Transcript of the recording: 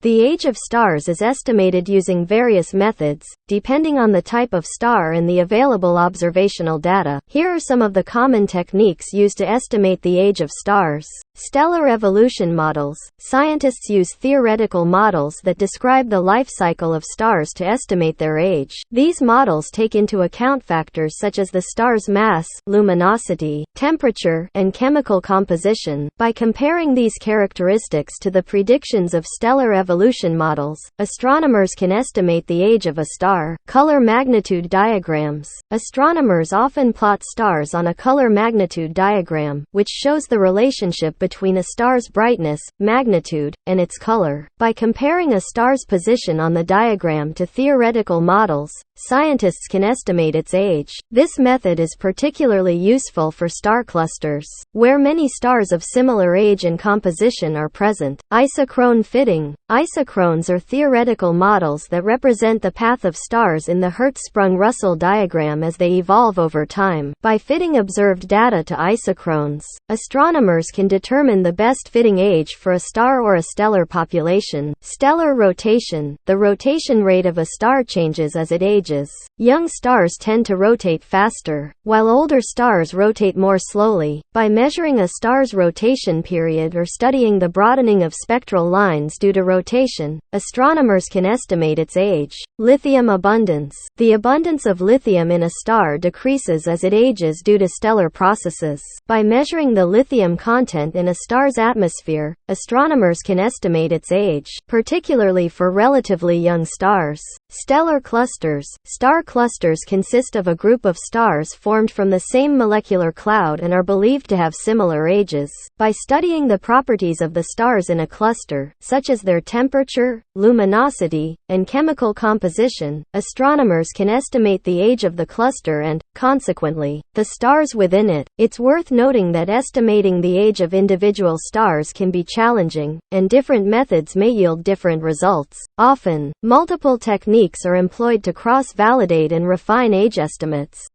The age of stars is estimated using various methods, depending on the type of star and the available observational data. Here are some of the common techniques used to estimate the age of stars. Stellar evolution models. Scientists use theoretical models that describe the life cycle of stars to estimate their age. These models take into account factors such as the star's mass, luminosity, temperature, and chemical composition. By comparing these characteristics to the predictions of stellar evolution models, astronomers can estimate the age of a star. Color magnitude diagrams. Astronomers often plot stars on a color magnitude diagram, which shows the relationship between a star's brightness, magnitude, and its color. By comparing a star's position on the diagram to theoretical models, scientists can estimate its age. This method is particularly useful for star clusters, where many stars of similar age and composition are present. Isochrone fitting. Isochrones are theoretical models that represent the path of stars in the Hertzsprung-Russell diagram as they evolve over time. By fitting observed data to isochrones, astronomers can determine the best fitting age for a star or a stellar population. Stellar rotation. The rotation rate of a star changes as it ages. Young stars tend to rotate faster, while older stars rotate more slowly. By measuring a star's rotation period or studying the broadening of spectral lines due to rotation, astronomers can estimate its age. Lithium abundance. The abundance of lithium in a star decreases as it ages due to stellar processes. By measuring the lithium content in a star's atmosphere, astronomers can estimate its age, particularly for relatively young stars. Stellar clusters. Star clusters consist of a group of stars formed from the same molecular cloud and are believed to have similar ages. By studying the properties of the stars in a cluster, such as their temperature, luminosity, and chemical composition, astronomers can estimate the age of the cluster and, consequently, the stars within it. It's worth noting that estimating the age of individual stars can be challenging, and different methods may yield different results. Often, multiple techniques are employed to cross-validate and refine age estimates.